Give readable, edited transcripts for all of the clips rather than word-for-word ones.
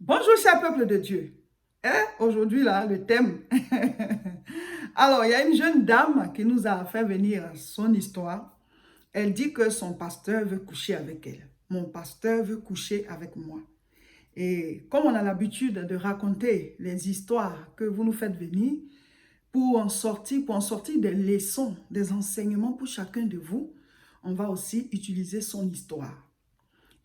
Bonjour, cher peuple de Dieu. Aujourd'hui, là, le thème. Alors, il y a une jeune dame qui nous a fait venir son histoire. Elle dit que son pasteur veut coucher avec elle. Mon pasteur veut coucher avec moi. Et comme on a l'habitude de raconter les histoires que vous nous faites venir, pour en sortir des leçons, des enseignements pour chacun de vous, on va aussi utiliser son histoire.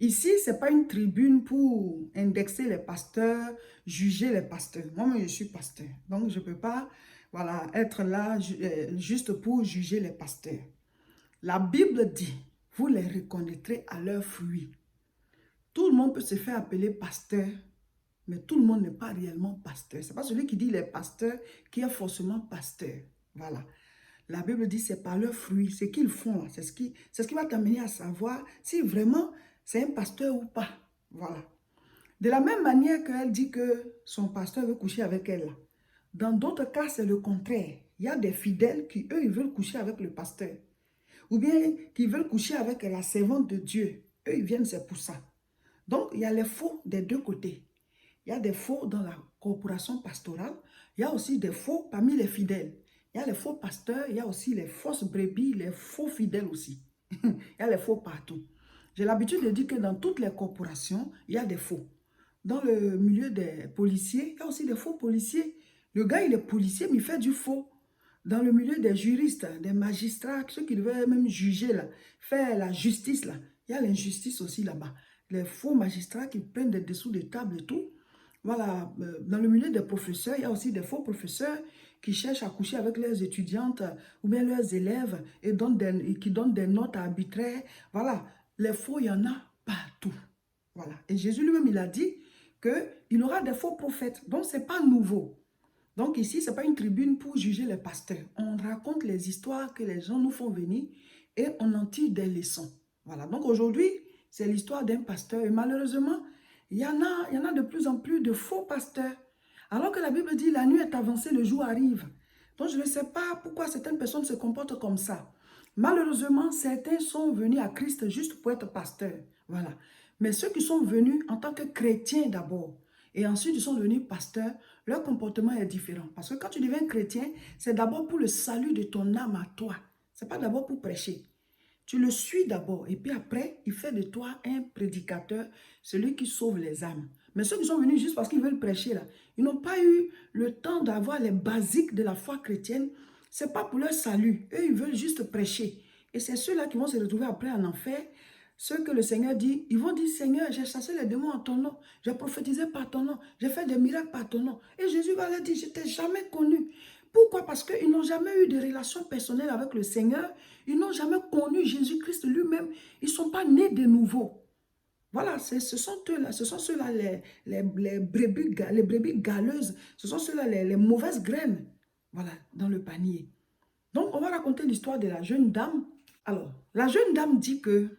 Ici, ce n'est pas une tribune pour indexer les pasteurs, juger les pasteurs. Moi, je suis pasteur. Donc, je ne peux pas voilà, être là juste pour juger les pasteurs. La Bible dit, vous les reconnaîtrez à leurs fruits. Tout le monde peut se faire appeler pasteur, mais tout le monde n'est pas réellement pasteur. Ce n'est pas celui qui dit les pasteurs qui est forcément pasteur. Voilà. La Bible dit c'est par leurs fruits, ce qu'ils font, c'est ce qui va t'amener à savoir si vraiment c'est un pasteur ou pas. Voilà. De la même manière qu'elle dit que son pasteur veut coucher avec elle. Dans d'autres cas, c'est le contraire. Il y a des fidèles qui, eux, ils veulent coucher avec le pasteur. Ou bien qui veulent coucher avec la servante de Dieu. Eux, ils viennent, c'est pour ça. Donc, il y a les faux des deux côtés. Il y a des faux dans la corporation pastorale. Il y a aussi des faux parmi les fidèles. Il y a les faux pasteurs, il y a aussi les fausses brebis, les faux fidèles aussi. Il y a les faux partout. J'ai l'habitude de dire que dans toutes les corporations, il y a des faux. Dans le milieu des policiers, il y a aussi des faux policiers. Le gars, il est policier, mais il fait du faux. Dans le milieu des juristes, des magistrats, ceux qui devaient même juger, là, faire la justice, là, il y a l'injustice aussi là-bas. Les faux magistrats qui prennent des dessous de table et tout. Voilà, dans le milieu des professeurs, il y a aussi des faux professeurs qui cherchent à coucher avec leurs étudiantes ou bien leurs élèves et qui donnent des notes arbitraires. Voilà, les faux, il y en a partout. Voilà. Et Jésus lui-même, il a dit qu'il aura des faux prophètes. Donc, ce n'est pas nouveau. Donc ici, ce n'est pas une tribune pour juger les pasteurs. On raconte les histoires que les gens nous font venir et on en tire des leçons. Voilà. Donc aujourd'hui, c'est l'histoire d'un pasteur. Et malheureusement, il y en a de plus en plus de faux pasteurs. Alors que la Bible dit, la nuit est avancée, le jour arrive. Donc je ne sais pas pourquoi certaines personnes se comportent comme ça. Malheureusement, certains sont venus à Christ juste pour être pasteurs. Voilà. Mais ceux qui sont venus en tant que chrétiens d'abord, et ensuite ils sont devenus pasteurs, leur comportement est différent. Parce que quand tu deviens chrétien, c'est d'abord pour le salut de ton âme à toi. Ce n'est pas d'abord pour prêcher. Tu le suis d'abord et puis après, il fait de toi un prédicateur, celui qui sauve les âmes. Mais ceux qui sont venus juste parce qu'ils veulent prêcher, là, ils n'ont pas eu le temps d'avoir les basiques de la foi chrétienne. Ce n'est pas pour leur salut. Eux, ils veulent juste prêcher. Et c'est ceux-là qui vont se retrouver après en enfer. Ceux que le Seigneur dit, ils vont dire, Seigneur, j'ai chassé les démons en ton nom, j'ai prophétisé par ton nom, j'ai fait des miracles par ton nom. Et Jésus va leur dire, je ne t'ai jamais connu. Pourquoi? Parce qu'ils n'ont jamais eu de relation personnelle avec le Seigneur. Ils n'ont jamais connu Jésus-Christ lui-même. Ils ne sont pas nés de nouveau. Voilà, ce sont eux-là, ce sont ceux-là les brebis galeuses. Ce sont ceux-là les mauvaises graines. Voilà, dans le panier. Donc, on va raconter l'histoire de la jeune dame. Alors, la jeune dame dit que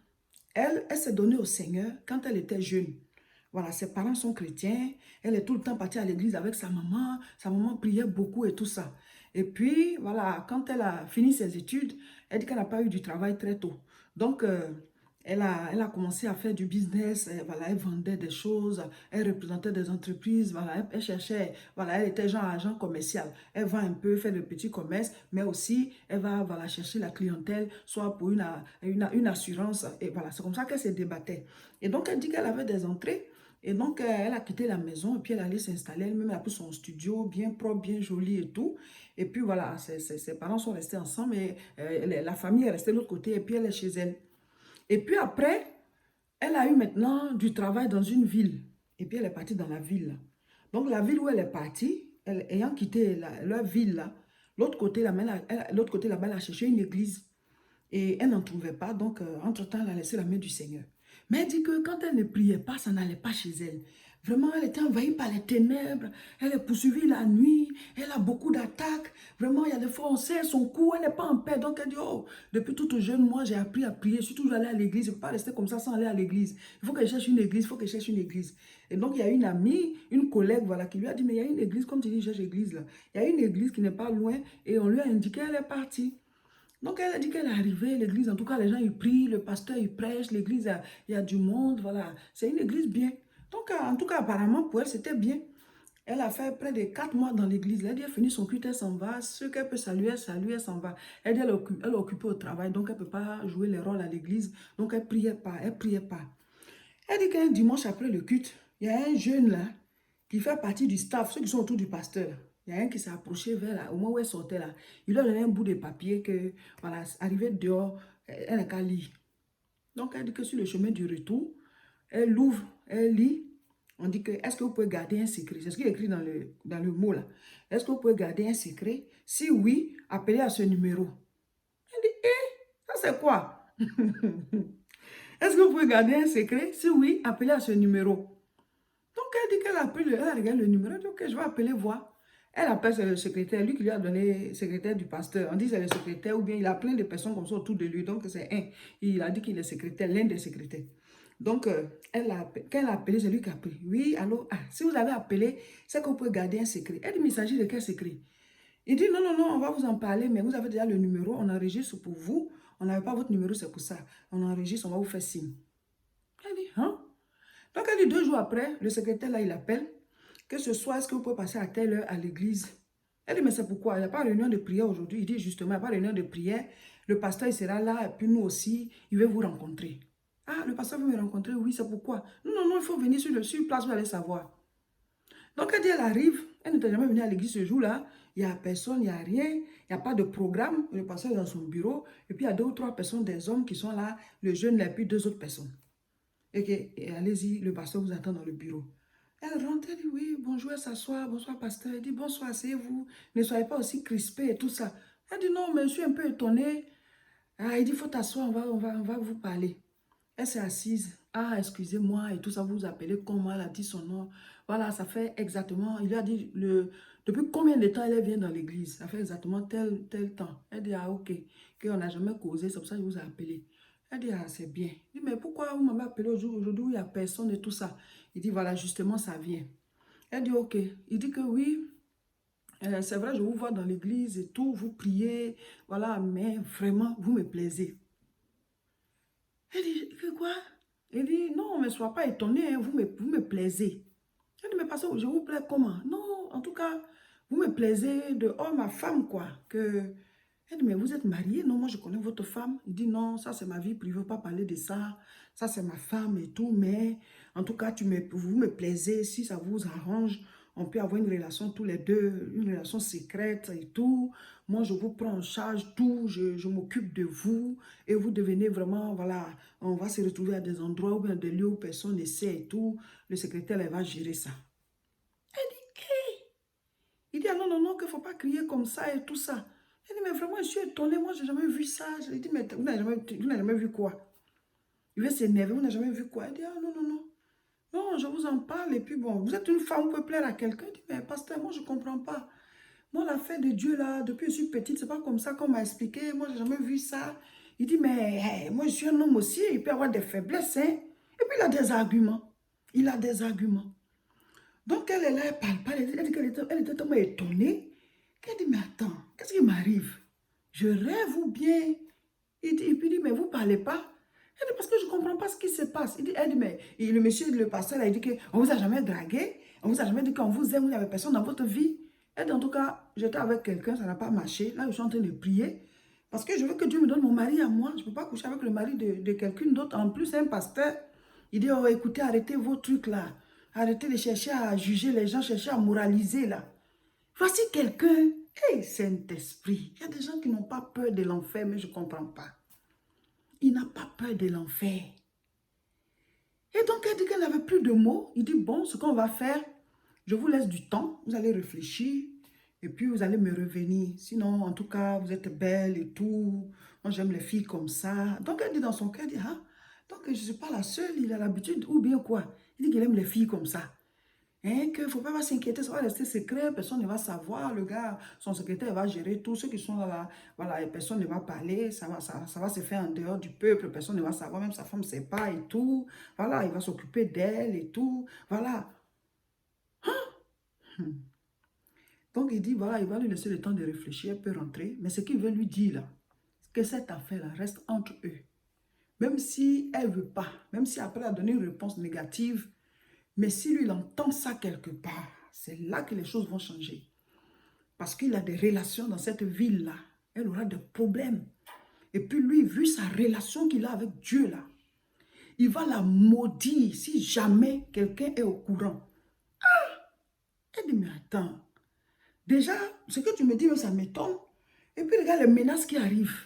elle s'est donnée au Seigneur quand elle était jeune. Voilà, ses parents sont chrétiens. Elle est tout le temps partie à l'église avec sa maman. Sa maman priait beaucoup et tout ça. Et puis, voilà, quand elle a fini ses études, elle dit qu'elle n'a pas eu du travail très tôt. Donc, elle a commencé à faire du business. Voilà, elle vendait des choses. Elle représentait des entreprises. Voilà, elle cherchait. Voilà, elle était genre agent commercial. Elle vend un peu, fait le petit commerce, mais aussi, elle va voilà, chercher la clientèle, soit pour une assurance. Et voilà, c'est comme ça qu'elle se débattait. Et donc, elle dit qu'elle avait des entrées. Et donc, elle a quitté la maison et puis elle allait s'installer. Elle-même, elle a pris son studio bien propre, bien joli et tout. Et puis voilà, ses parents sont restés ensemble et la famille est restée de l'autre côté et puis elle est chez elle. Et puis après, elle a eu maintenant du travail dans une ville. Et puis elle est partie dans la ville. Donc la ville où elle est partie, ayant quitté leur ville là, l'autre côté là-bas, elle a cherché une église. Et elle n'en trouvait pas. Donc, entre-temps, elle a laissé la main du Seigneur. Mais elle dit que quand elle ne priait pas, ça n'allait pas chez elle. Vraiment, elle était envahie par les ténèbres. Elle est poursuivie la nuit. Elle a beaucoup d'attaques. Vraiment, il y a des fois, on sait son cou. Elle n'est pas en paix. Donc, elle dit, oh, depuis toute jeune, moi, j'ai appris à prier. Je suis toujours allée à l'église. Je ne peux pas rester comme ça sans aller à l'église. Il faut que je cherche une église. Il faut que je cherche une église. Et donc, il y a une amie, une collègue, voilà, qui lui a dit, mais il y a une église, comme tu dis, je cherche l'église là. Il y a une église qui n'est pas loin. Et on lui a indiqué, elle est partie. Donc, elle a dit qu'elle est arrivée, l'église, en tout cas, les gens, ils prient, le pasteur, il prêche, l'église, il y a du monde, voilà. C'est une église bien. Donc, en tout cas, apparemment, pour elle, c'était bien. Elle a fait près de 4 mois dans l'église. Elle dit, elle finit son culte, elle s'en va. Ce qu'elle peut saluer, elle s'en va. Elle dit, elle est occupée au travail, donc elle ne peut pas jouer les rôles à l'église. Donc, elle priait pas, elle priait pas. Elle dit qu'un dimanche après le culte, il y a un jeune là, qui fait partie du staff, ceux qui sont autour du pasteur. Il y a un qui s'est approché vers là, au moment où elle sortait là. Il lui a donné un bout de papier que, voilà, arrivé dehors, elle n'a qu'à lire. Donc, elle dit que sur le chemin du retour, elle l'ouvre, elle lit. On dit que, est-ce que vous pouvez garder un secret? C'est ce qui est écrit dans le mot là. Est-ce que vous pouvez garder un secret? Si oui, appelez à ce numéro. Elle dit, ça c'est quoi? Est-ce que vous pouvez garder un secret? Si oui, appelez à ce numéro. Donc, elle dit qu'elle appelle, elle regarde le numéro, elle dit, ok, je vais appeler voir. Elle appelle le secrétaire, lui qui lui a donné le secrétaire du pasteur. On dit c'est le secrétaire ou bien il a plein de personnes comme ça autour de lui. Donc, c'est un. Il a dit qu'il est secrétaire, l'un des secrétaires. Donc, quand elle a appelé, c'est lui qui a appelé. Oui, allô, si vous avez appelé, c'est que vous pouvez garder un secret. Elle dit, mais il s'agit de quel secret? Il dit, non, non, non, on va vous en parler, mais vous avez déjà le numéro, on enregistre pour vous. On n'avait pas votre numéro, c'est pour ça. On enregistre, on va vous faire signe. Elle dit, hein? Donc, elle dit 2 jours après, le secrétaire là, il appelle. Que ce soit, est-ce que vous pouvez passer à telle heure à l'église? Elle dit, mais c'est pourquoi? Il n'y a pas de réunion de prière aujourd'hui. Il dit, justement, il n'y a pas de réunion de prière. Le pasteur, il sera là, et puis nous aussi, il veut vous rencontrer. Ah, le pasteur veut me rencontrer? Oui, c'est pourquoi? Non, non, non, il faut venir sur place, vous allez savoir. Donc, elle dit, elle arrive. Elle n'était jamais venue à l'église ce jour-là. Il n'y a personne, il n'y a rien. Il n'y a pas de programme. Le pasteur est dans son bureau. Et puis, il y a 2 ou 3 personnes, des hommes qui sont là. Le jeune, et puis 2 autres personnes. Et allez-y, le pasteur vous attend dans le bureau. Elle rentre, elle dit, oui, bonjour, elle s'assoit, bonsoir, pasteur. Elle dit, bonsoir, asseyez-vous. Ne soyez pas aussi crispé et tout ça. Elle dit, non, mais je suis un peu étonnée. Ah, il dit, il faut t'asseoir, on va vous parler. Elle s'est assise. Ah, excusez-moi, et tout ça, vous appelez comment? Elle a dit son nom. Voilà, ça fait exactement, il lui a dit, depuis combien de temps elle vient dans l'église? Ça fait exactement tel temps. Elle dit, ah, ok, qu'on n'a jamais causé, c'est pour ça que je vous ai appelé. Elle dit, ah, c'est bien. Il dit, mais pourquoi vous m'avez appelé aujourd'hui où il n'y a personne et tout ça? Il dit, voilà, justement, ça vient. Elle dit, ok. Il dit que oui, c'est vrai, je vous vois dans l'église et tout, vous priez, voilà, mais vraiment, vous me plaisez. Elle dit, que quoi? Elle dit, non, mais sois pas étonné, hein, vous me plaisez. Elle dit, mais parce que je vous plais comment? Non, en tout cas, vous me plaisez de homme à femme, quoi. Elle dit, mais vous êtes marié? Non, moi je connais votre femme. Il dit, non, ça c'est ma vie privée, je ne veux pas parler de ça. Ça c'est ma femme et tout, mais en tout cas, vous me plaisez, si ça vous arrange, on peut avoir une relation tous les deux, une relation secrète et tout. Moi, je vous prends en charge tout, je m'occupe de vous et vous devenez vraiment, voilà, on va se retrouver à des endroits ou bien des lieux où personne ne sait et tout. Le secrétaire, elle va gérer ça. Il dit, ah non, non, non, qu'il ne faut pas crier comme ça et tout ça. Elle dit, mais vraiment, je suis étonnée, moi, je n'ai jamais vu ça. Je lui ai dit, mais vous n'avez jamais vu quoi? Il veut s'énerver, vous n'avez jamais vu quoi? Elle dit, ah non, non, non. Non, je vous en parle. Et puis bon, vous êtes une femme, vous pouvez plaire à quelqu'un. Il dit, mais pasteur, moi, je ne comprends pas. Moi, l'affaire de Dieu, là, depuis que je suis petite, c'est pas comme ça qu'on m'a expliqué. Moi, je n'ai jamais vu ça. Il dit, mais hey, moi, je suis un homme aussi. Il peut avoir des faiblesses, hein. Et puis, il a des arguments. Il a des arguments. Donc, elle est là, elle parle pas. Elle dit qu'elle était tellement étonnée. Elle dit, mais attends, qu'est-ce qui m'arrive? Je rêve ou bien? Et puis il dit, mais vous ne parlez pas? Elle dit, parce que je ne comprends pas ce qui se passe. Elle dit, mais le monsieur, le pasteur, il dit qu'on ne vous a jamais dragué, on ne vous a jamais dit qu'on vous aime, vous n'avez personne dans votre vie. Elle dit, en tout cas, j'étais avec quelqu'un, ça n'a pas marché. Là, je suis en train de prier. Parce que je veux que Dieu me donne mon mari à moi. Je ne peux pas coucher avec le mari de quelqu'un d'autre. En plus, c'est un pasteur. Il dit, oh, écoutez, arrêtez vos trucs là. Arrêtez de chercher à juger les gens, chercher à moraliser là. Voici quelqu'un. Hey, Saint-Esprit. Il y a des gens qui n'ont pas peur de l'enfer, mais je ne comprends pas. Il n'a pas peur de l'enfer. Et donc, elle dit qu'elle n'avait plus de mots. Il dit, bon, ce qu'on va faire, je vous laisse du temps. Vous allez réfléchir. Et puis, vous allez me revenir. Sinon, en tout cas, vous êtes belle et tout. Moi, j'aime les filles comme ça. Donc, elle dit dans son cœur, elle dit, ah, donc je ne suis pas la seule. Il a l'habitude, ou bien quoi? Il dit qu'il aime les filles comme ça. Hein, qu'il ne faut pas s'inquiéter, ça va rester secret, personne ne va savoir, le gars, son secrétaire va gérer tout, ceux qui sont là, voilà, et personne ne va parler, ça va se faire en dehors du peuple, personne ne va savoir, même sa femme ne sait pas et tout, voilà, il va s'occuper d'elle et tout, voilà. Donc il dit, voilà, il va lui laisser le temps de réfléchir, elle peut rentrer, mais ce qu'il veut lui dire là, que cette affaire-là reste entre eux. Même si elle ne veut pas, même si après elle a donné une réponse négative, Mais si lui, il entend ça quelque part, c'est là que les choses vont changer. Parce qu'il a des relations dans cette ville-là. Elle aura des problèmes. Et puis lui, vu sa relation qu'il a avec Dieu là, il va la maudire si jamais quelqu'un est au courant. Elle dit, mais attends, déjà, ce que tu me dis, ça m'étonne. Et puis regarde les menaces qui arrivent.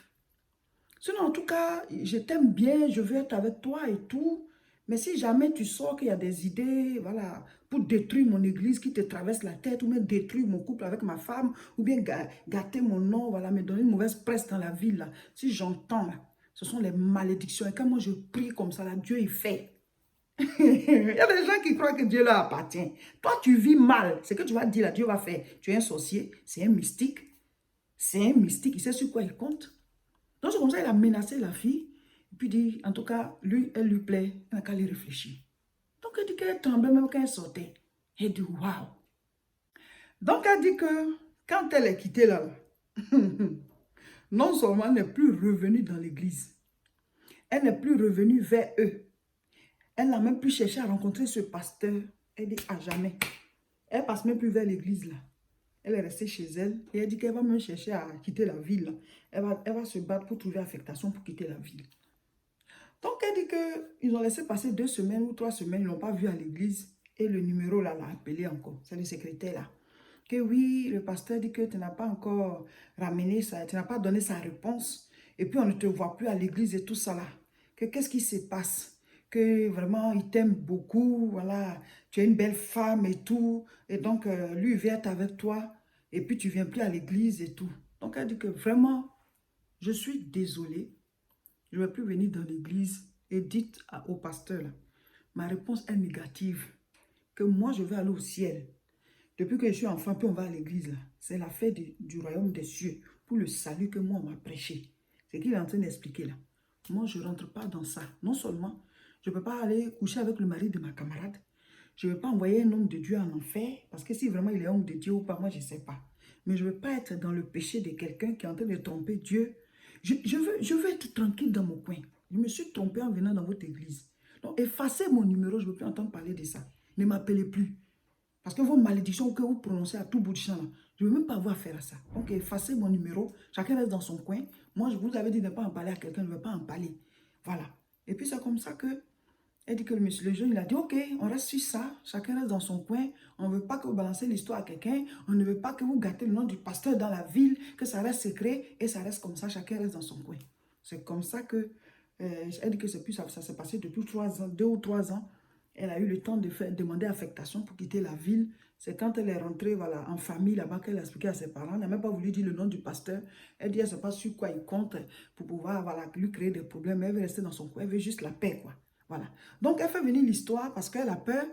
Sinon, en tout cas, je t'aime bien, je veux être avec toi et tout. Mais si jamais tu sens qu'il y a des idées, voilà, pour détruire mon église qui te traverse la tête, ou même détruire mon couple avec ma femme, ou bien gâter mon nom, voilà, me donner une mauvaise presse dans la ville, là. Si j'entends, là, ce sont les malédictions. Et quand moi je prie comme ça, là, Dieu, il fait. Il y a des gens qui croient que Dieu leur appartient. Toi, tu vis mal. Ce que tu vas dire là, Dieu va faire. Tu es un sorcier, c'est un mystique. C'est un mystique, il sait sur quoi il compte. Donc, c'est comme ça, il a menacé la fille. Et puis, dit, en tout cas, lui, elle lui plaît. Elle n'a qu'à lui réfléchir. Donc, elle dit qu'elle tremblait même quand elle sortait. Elle dit, waouh. Donc, elle dit que quand elle est quittée là, non seulement elle n'est plus revenue dans l'église, elle n'est plus revenue vers eux. Elle n'a même plus cherché à rencontrer ce pasteur. Elle dit, à jamais. Elle ne passe même plus vers l'église là. Elle est restée chez elle et elle dit qu'elle va même chercher à quitter la ville. Elle va se battre pour trouver affectation pour quitter la ville. Donc, elle dit qu'ils ont laissé passer 2 semaines ou 3 semaines, ils ne l'ont pas vu à l'église. Et le numéro là l'a appelé encore, c'est le secrétaire là. Que oui, le pasteur dit que tu n'as pas encore ramené ça, tu n'as pas donné sa réponse. Et puis on ne te voit plus à l'église et tout ça là. Que qu'est-ce qui se passe? Que vraiment il t'aime beaucoup, voilà, tu es une belle femme et tout. Et donc lui il vient être avec toi et puis tu ne viens plus à l'église et tout. Donc elle dit que vraiment, je suis désolée. Je ne vais plus venir dans l'église et dites au pasteur, là, ma réponse est négative, que moi je vais aller au ciel. Depuis que je suis enfant, puis on va à l'église, là. C'est la fête du royaume des cieux, pour le salut que moi on m'a prêché. C'est ce qu'il est en train d'expliquer là. Moi, je ne rentre pas dans ça. Non seulement, je ne peux pas aller coucher avec le mari de ma camarade, je ne vais pas envoyer un homme de Dieu en enfer, parce que si vraiment il est homme de Dieu ou pas, moi je ne sais pas. Mais je ne veux pas être dans le péché de quelqu'un qui est en train de tromper Dieu. Je veux être tranquille dans mon coin. Je me suis trompée en venant dans votre église. Donc, effacez mon numéro, je ne veux plus entendre parler de ça. Ne m'appelez plus. Parce que vos malédictions que vous prononcez à tout bout de champ, là, je ne veux même pas avoir affaire à ça. Donc, effacez mon numéro. Chacun reste dans son coin. Moi, je vous avais dit de ne pas en parler à quelqu'un, je ne veux pas en parler. Voilà. Et puis, c'est comme ça que elle dit que le jeune, il a dit, ok, on reste sur ça, chacun reste dans son coin, on ne veut pas que vous balancez l'histoire à quelqu'un, on ne veut pas que vous gâtez le nom du pasteur dans la ville, que ça reste secret, et ça reste comme ça, chacun reste dans son coin. C'est comme ça que, elle dit que ça s'est passé depuis 3 ans, 2 ou 3 ans, elle a eu le temps de demander affectation pour quitter la ville. C'est quand elle est rentrée voilà, en famille là-bas qu'elle a expliqué à ses parents. Elle n'a même pas voulu dire le nom du pasteur. Elle dit elle ne sait pas sur quoi il compte pour pouvoir voilà, lui créer des problèmes. Elle veut rester dans son coin, elle veut juste la paix, quoi. Voilà. Donc, elle fait venir l'histoire parce qu'elle a peur.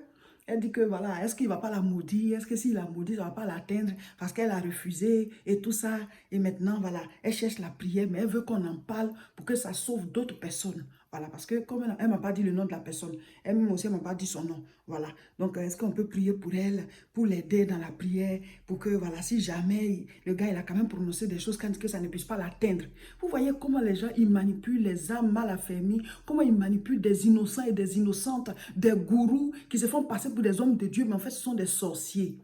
Elle dit que, voilà, est-ce qu'il ne va pas la maudire? Est-ce que s'il la maudit, ça ne va pas l'atteindre? Parce qu'elle a refusé et tout ça. Et maintenant, voilà, elle cherche la prière, mais elle veut qu'on en parle pour que ça sauve d'autres personnes. Voilà, parce que comme elle ne m'a pas dit le nom de la personne, elle-même aussi, elle ne m'a pas dit son nom. Voilà. Donc, est-ce qu'on peut prier pour elle, pour l'aider dans la prière, pour que, voilà, si jamais le gars, il a quand même prononcé des choses que ça ne puisse pas l'atteindre. Vous voyez comment les gens, ils manipulent les âmes mal affermies, comment ils manipulent des innocents et des innocentes, des gourous qui se font passer pour des hommes de Dieu, mais en fait, ce sont des sorciers.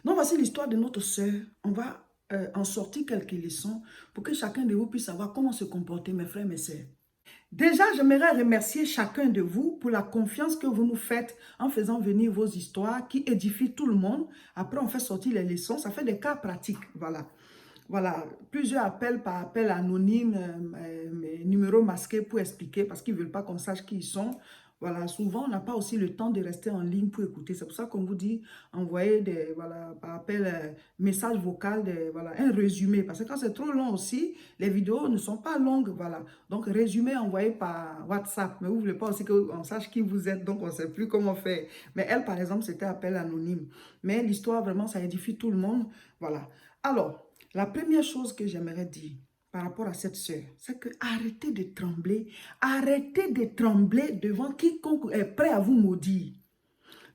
Donc, voici l'histoire de notre sœur. On va en sortir quelques leçons pour que chacun de vous puisse savoir comment se comporter, mes frères, mes sœurs. Déjà, j'aimerais remercier chacun de vous pour la confiance que vous nous faites en faisant venir vos histoires qui édifient tout le monde. Après, on fait sortir les leçons. Ça fait des cas pratiques. Voilà. Voilà. Plusieurs appels par appel anonyme, numéros masqués pour expliquer parce qu'ils ne veulent pas qu'on sache qui ils sont. Voilà, souvent, on n'a pas aussi le temps de rester en ligne pour écouter. C'est pour ça qu'on vous dit, envoyer des, voilà, par appel, message vocal, voilà, un résumé. Parce que quand c'est trop long aussi, les vidéos ne sont pas longues, voilà. Donc, résumé envoyé par WhatsApp. Mais vous ne voulez pas aussi qu'on sache qui vous êtes, donc on ne sait plus comment faire. Mais elle, par exemple, c'était appel anonyme. Mais l'histoire, vraiment, ça édifie tout le monde. Voilà. Alors, la première chose que j'aimerais dire, par rapport à cette sœur, c'est que arrêtez de trembler devant quiconque est prêt à vous maudire.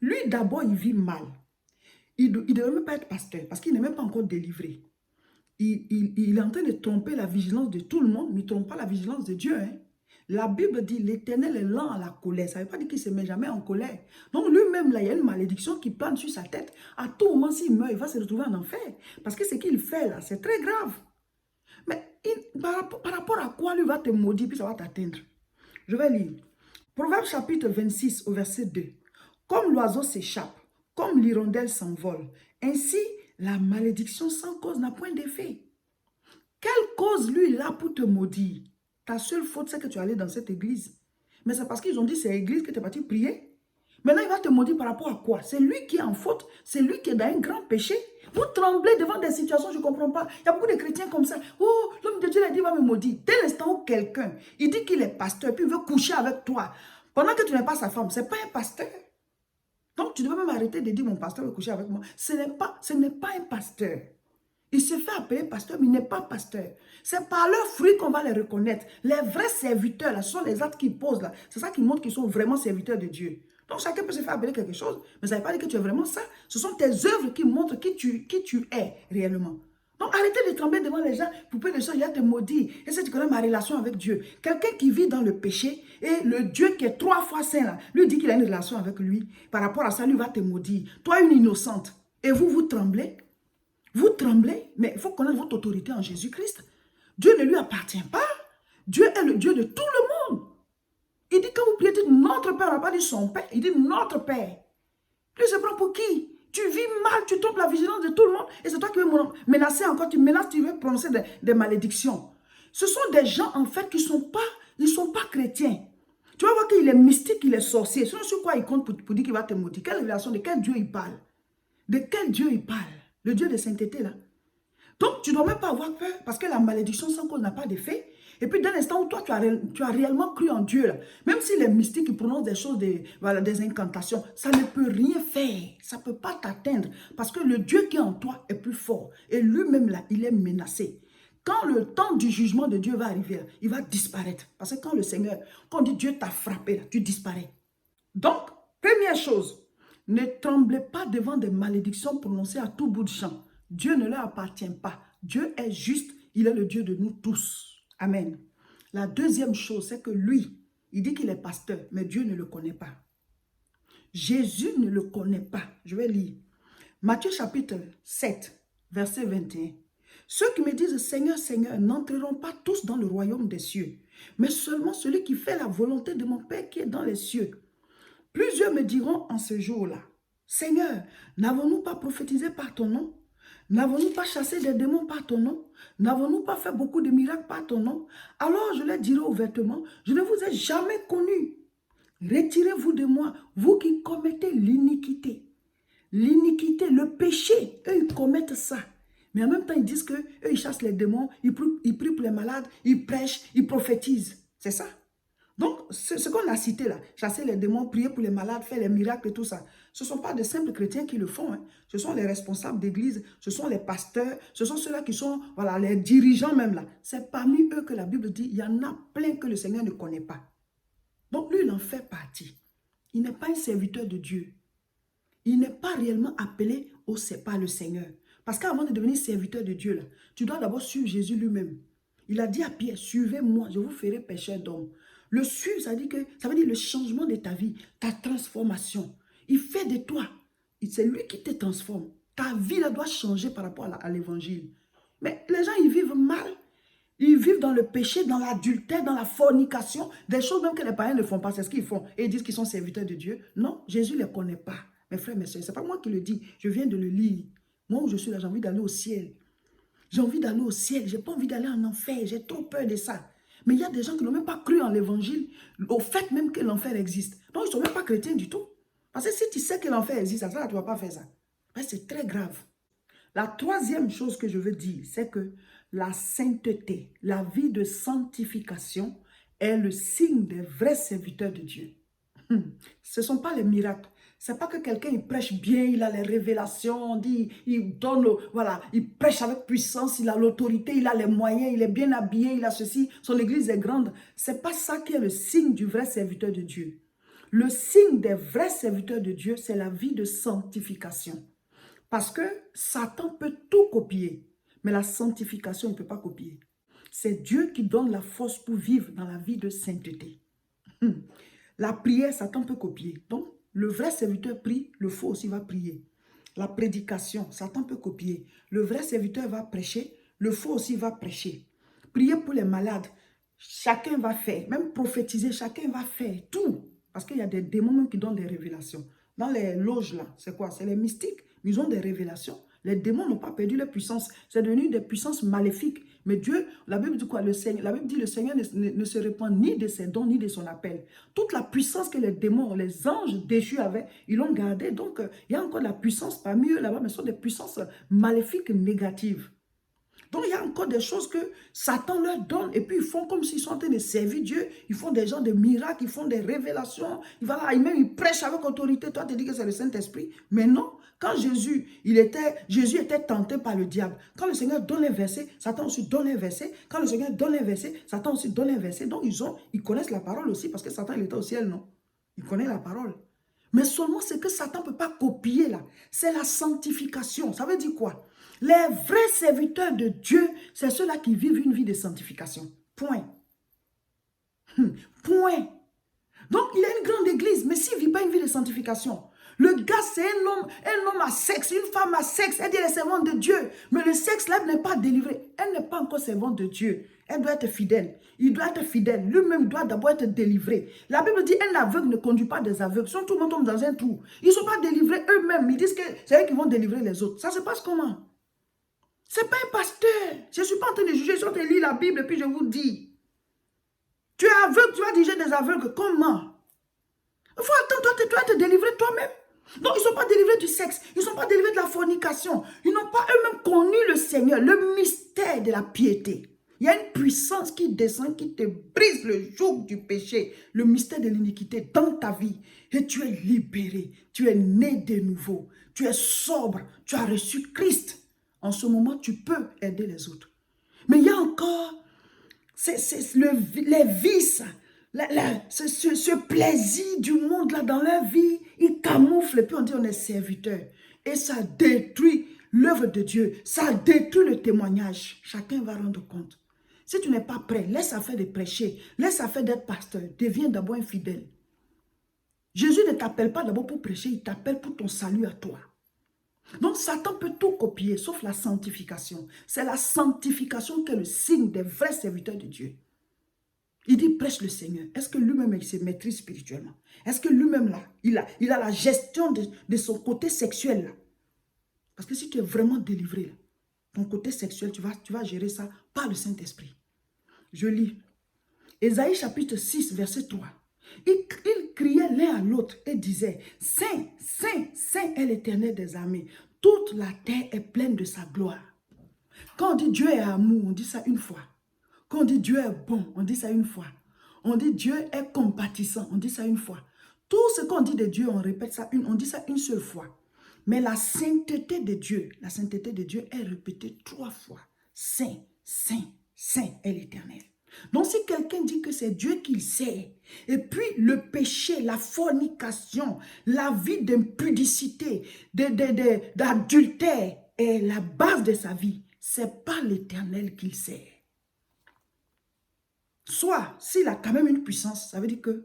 Lui, d'abord, il vit mal. Il ne devrait même pas être pasteur parce qu'il n'est même pas encore délivré. Il est en train de tromper la vigilance de tout le monde, mais il ne trompe pas la vigilance de Dieu. Hein? La Bible dit, l'Éternel est lent à la colère. Ça ne veut pas dire qu'il ne se met jamais en colère. Donc lui-même, là, il y a une malédiction qui plane sur sa tête. À tout moment, s'il meurt, il va se retrouver en enfer. Parce que ce qu'il fait là, c'est très grave. Mais par rapport à quoi lui va te maudire, puis ça va t'atteindre. Je vais lire. Proverbe chapitre 26 au verset 2. Comme l'oiseau s'échappe, comme l'hirondelle s'envole, ainsi la malédiction sans cause n'a point d'effet. Quelle cause lui il a pour te maudire? Ta seule faute, c'est que tu es allé dans cette église. Mais c'est parce qu'ils ont dit c'est l'église que tu es parti prier. Maintenant, il va te maudire par rapport à quoi? C'est lui qui est en faute. C'est lui qui est dans un grand péché. Vous tremblez devant des situations, je ne comprends pas. Il y a beaucoup de chrétiens comme ça. Oh, l'homme de Dieu l'a dit, il va me maudire. Dès l'instant où quelqu'un, il dit qu'il est pasteur, puis il veut coucher avec toi, pendant que tu n'es pas sa femme, ce n'est pas un pasteur. Donc, tu devrais même arrêter de dire, mon pasteur veut coucher avec moi. Ce n'est pas un pasteur. Il se fait appeler pasteur, mais il n'est pas pasteur. C'est par leurs fruits qu'on va les reconnaître. Les vrais serviteurs, là, ce sont les actes qu'ils posent là. C'est ça qui montre qu'ils sont vraiment serviteurs de Dieu. Donc chacun peut se faire appeler quelque chose, mais ça ne veut pas dire que tu es vraiment ça. Ce sont tes œuvres qui montrent qui tu es réellement. Donc arrêtez de trembler devant les gens pour que les gens viennent te maudire. Et si tu connais ma relation avec Dieu, quelqu'un qui vit dans le péché et le Dieu qui est 3 fois saint là, lui dit qu'il a une relation avec lui. Par rapport à ça, lui va te maudire. Toi, une innocente. Et vous tremblez. Vous tremblez, mais il faut connaître votre autorité en Jésus-Christ. Dieu ne lui appartient pas. Dieu est le Dieu de tout le monde. Il dit que vous priez, dites notre Père, on n'a pas dit son Père, il dit notre Père. Tu se prends pour qui? Tu vis mal, tu trompes la vigilance de tout le monde et c'est toi qui veux menacer encore, tu menaces, tu veux prononcer des malédictions. Ce sont des gens en fait qui ne sont pas chrétiens. Tu vas voir qu'il est mystique, il est sorcier. Sinon, sur quoi il compte pour dire qu'il va te maudire? Quelle révélation? De quel Dieu il parle? De quel Dieu il parle? Le Dieu de sainteté là. Donc, tu ne dois même pas avoir peur parce que la malédiction sans cause n'a pas d'effet. Et puis, dès l'instant où toi, tu as réellement cru en Dieu, là, même si les mystiques ils prononcent des choses, des incantations, ça ne peut rien faire. Ça ne peut pas t'atteindre parce que le Dieu qui est en toi est plus fort. Et lui-même, là, il est menacé. Quand le temps du jugement de Dieu va arriver, là, il va disparaître. Parce que quand le Seigneur, quand on dit Dieu t'a frappé, là, tu disparais. Donc, première chose, ne tremblez pas devant des malédictions prononcées à tout bout de champ. Dieu ne leur appartient pas. Dieu est juste, il est le Dieu de nous tous. Amen. La deuxième chose, c'est que lui, il dit qu'il est pasteur, mais Dieu ne le connaît pas. Jésus ne le connaît pas. Je vais lire. Matthieu chapitre 7, verset 21. Ceux qui me disent Seigneur, Seigneur, n'entreront pas tous dans le royaume des cieux, mais seulement celui qui fait la volonté de mon Père qui est dans les cieux. Plusieurs me diront en ce jour-là, Seigneur, n'avons-nous pas prophétisé par ton nom? N'avons-nous pas chassé des démons par ton nom? N'avons-nous pas fait beaucoup de miracles par ton nom? Alors je leur dirai ouvertement, je ne vous ai jamais connu. Retirez-vous de moi, vous qui commettez l'iniquité. L'iniquité, le péché, eux ils commettent ça. Mais en même temps ils disent qu'eux ils chassent les démons, ils prient pour les malades, ils prêchent, ils prophétisent. C'est ça. Donc, ce qu'on a cité là, chasser les démons, prier pour les malades, faire les miracles et tout ça, ce ne sont pas de simples chrétiens qui le font. Hein. Ce sont les responsables d'église, ce sont les pasteurs, ce sont ceux-là qui sont, voilà, les dirigeants même là. C'est parmi eux que la Bible dit, il y en a plein que le Seigneur ne connaît pas. Donc, lui, il en fait partie. Il n'est pas un serviteur de Dieu. Il n'est pas réellement appelé par le Seigneur. Parce qu'avant de devenir serviteur de Dieu, là, tu dois d'abord suivre Jésus lui-même. Il a dit à Pierre, suivez-moi, je vous ferai pécheur d'hommes. Le suivre, ça veut dire le changement de ta vie, ta transformation. Il fait de toi. C'est lui qui te transforme. Ta vie là, doit changer par rapport à l'évangile. Mais les gens, ils vivent mal. Ils vivent dans le péché, dans l'adultère, dans la fornication. Des choses même que les païens ne font pas. C'est ce qu'ils font. Et ils disent qu'ils sont serviteurs de Dieu. Non, Jésus ne les connaît pas. Mes frères, mes soeurs, ce n'est pas moi qui le dis. Je viens de le lire. Moi où je suis là, j'ai envie d'aller au ciel. J'ai envie d'aller au ciel. Je n'ai pas envie d'aller en enfer. J'ai trop peur de ça. Mais il y a des gens qui n'ont même pas cru en l'évangile, au fait même que l'enfer existe. Donc, ils ne sont même pas chrétiens du tout. Parce que si tu sais que l'enfer existe, ça, tu ne vas pas faire ça. C'est très grave. La troisième chose que je veux dire, c'est que la sainteté, la vie de sanctification est le signe des vrais serviteurs de Dieu. Ce ne sont pas les miracles. Ce n'est pas que quelqu'un il prêche bien, il a les révélations, il donne, voilà, il prêche avec puissance, il a l'autorité, il a les moyens, il est bien habillé, il a ceci, son église est grande. Ce n'est pas ça qui est le signe du vrai serviteur de Dieu. Le signe des vrais serviteurs de Dieu, c'est la vie de sanctification. Parce que Satan peut tout copier, mais la sanctification, il ne peut pas copier. C'est Dieu qui donne la force pour vivre dans la vie de sainteté. La prière, Satan peut copier. Donc, le vrai serviteur prie, le faux aussi va prier. La prédication, Satan peut copier. Le vrai serviteur va prêcher, le faux aussi va prêcher. Prier pour les malades, chacun va faire. Même prophétiser, chacun va faire tout. Parce qu'il y a des démons même qui donnent des révélations. Dans les loges là, c'est quoi? C'est les mystiques. Ils ont des révélations. Les démons n'ont pas perdu leur puissance. C'est devenu des puissances maléfiques. Mais Dieu, la Bible dit quoi? La Bible dit le Seigneur ne se répand ni de ses dons, ni de son appel. Toute la puissance que les démons, les anges déchus avaient, ils l'ont gardée. Donc, il y a encore de la puissance parmi eux là-bas, mais ce sont des puissances maléfiques négatives. Donc, il y a encore des choses que Satan leur donne et puis ils font comme s'ils sont en train de servir Dieu. Ils font des gens de miracles, ils font des révélations. Ils prêchent avec autorité. Toi, tu dis que c'est le Saint-Esprit. Mais non, quand Jésus était tenté par le diable. Quand le Seigneur donne les versets, Satan aussi donne les versets. Quand le Seigneur donne les versets, Satan aussi donne les versets. Donc, ils connaissent la parole aussi parce que Satan, il était au ciel, non? Il connaît la parole. Mais seulement ce que Satan ne peut pas copier là, c'est la sanctification. Ça veut dire quoi? Les vrais serviteurs de Dieu, c'est ceux-là qui vivent une vie de sanctification. Point. Point. Donc, il a une grande église, mais s'il ne vit pas une vie de sanctification, le gars, c'est un homme à sexe, une femme à sexe, elle dit elle est servante de Dieu. Mais le sexe, là, elle n'est pas délivrée. Elle n'est pas encore servante de Dieu. Elle doit être fidèle. Il doit être fidèle. Lui-même doit d'abord être délivré. La Bible dit, un aveugle ne conduit pas des aveugles. Ils sont tout le monde tombe dans un trou. Ils ne sont pas délivrés eux-mêmes. Ils disent que c'est eux qui vont délivrer les autres. Ça se passe comment? Ce n'est pas un pasteur. Je ne suis pas en train de juger, je suis en train de lire la Bible et puis je vous dis. Tu es aveugle, tu vas diriger des aveugles. Comment? Il faut attendre, toi, tu dois te délivrer toi-même. Donc, ils ne sont pas délivrés du sexe. Ils ne sont pas délivrés de la fornication. Ils n'ont pas eux-mêmes connu le Seigneur, le mystère de la piété. Il y a une puissance qui descend, qui te brise le joug du péché, le mystère de l'iniquité dans ta vie. Et tu es libéré, tu es né de nouveau, tu es sobre, tu as reçu Christ. En ce moment, tu peux aider les autres. Mais il y a encore les vices, ce plaisir du monde là dans leur vie, ils camouflent et puis on dit on est serviteur. Et ça détruit l'œuvre de Dieu, ça détruit le témoignage. Chacun va rendre compte. Si tu n'es pas prêt, laisse affaire de prêcher, laisse affaire d'être pasteur, deviens d'abord un fidèle. Jésus ne t'appelle pas d'abord pour prêcher, il t'appelle pour ton salut à toi. Donc Satan peut tout copier, sauf la sanctification. C'est la sanctification qui est le signe des vrais serviteurs de Dieu. Il dit prêche le Seigneur. Est-ce que lui-même il se maîtrise spirituellement? Est-ce que lui-même là, il a la gestion de son côté sexuel là? Parce que si tu es vraiment délivré, là, ton côté sexuel, tu vas gérer ça par le Saint-Esprit. Je lis. Ésaïe chapitre 6, verset 3. Ils criaient l'un à l'autre et disaient, Saint, Saint, Saint est l'Éternel des armées. Toute la terre est pleine de sa gloire. Quand on dit Dieu est amour, on dit ça une fois. Quand on dit Dieu est bon, on dit ça une fois. On dit Dieu est compatissant, on dit ça une fois. Tout ce qu'on dit de Dieu, on répète ça, on dit ça une seule fois. Mais la sainteté de Dieu est répétée 3 fois. Saint, Saint, Saint est l'Éternel. Donc si quelqu'un dit que c'est Dieu qu'il sait, et puis le péché, la fornication, la vie d'impudicité, d'adultère est la base de sa vie, c'est pas l'Éternel qu'il sait. Soit, s'il a quand même une puissance, ça veut dire qu'il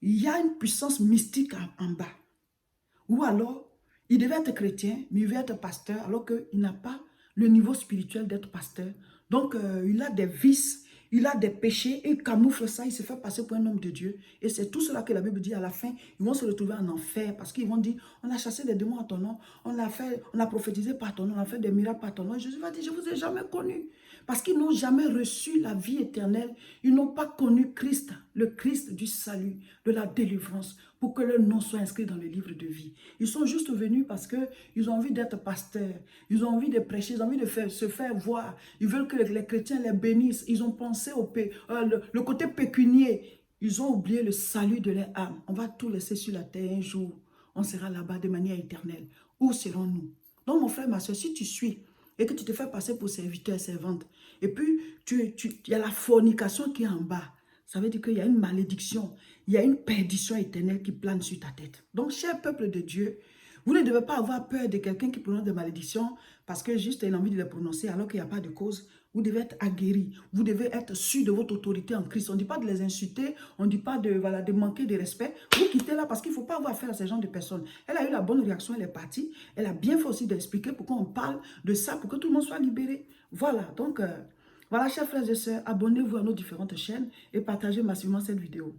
y a une puissance mystique en bas. Ou alors, il devait être chrétien, mais il veut être pasteur, alors qu'il n'a pas le niveau spirituel d'être pasteur. Donc, il a des vices, il a des péchés, il camoufle ça, il se fait passer pour un homme de Dieu. Et c'est tout cela que la Bible dit à la fin, ils vont se retrouver en enfer, parce qu'ils vont dire, on a chassé des démons à ton nom, on a prophétisé par ton nom, on a fait des miracles par ton nom. Et Jésus va dire, je ne vous ai jamais connu. Parce qu'ils n'ont jamais reçu la vie éternelle. Ils n'ont pas connu Christ, le Christ du salut, de la délivrance, pour que leur nom soit inscrit dans le livre de vie. Ils sont juste venus parce qu'ils ont envie d'être pasteurs. Ils ont envie de prêcher, ils ont envie de se faire voir. Ils veulent que les chrétiens les bénissent. Ils ont pensé le côté pécunier. Ils ont oublié le salut de leur âme. On va tout laisser sur la terre un jour. On sera là-bas de manière éternelle. Où serons-nous? Donc mon frère, ma soeur, si tu suis et que tu te fais passer pour serviteur, servante, et puis il y a la fornication qui est en bas, ça veut dire qu'il y a une malédiction, il y a une perdition éternelle qui plane sur ta tête. Donc, cher peuple de Dieu, Vous ne devez pas avoir peur de quelqu'un qui prononce des malédictions parce que juste il a envie de les prononcer alors qu'il n'y a pas de cause. Vous devez être aguerri. Vous devez être sûr de votre autorité en Christ. On ne dit pas de les insulter. On ne dit pas de, voilà, de manquer de respect. Vous quittez là parce qu'il ne faut pas avoir affaire à ce genre de personnes. Elle a eu la bonne réaction. Elle est partie. Elle a bien fait aussi d'expliquer pourquoi on parle de ça pour que tout le monde soit libéré. Voilà. Donc, voilà, chers frères et sœurs, abonnez-vous à nos différentes chaînes et partagez massivement cette vidéo.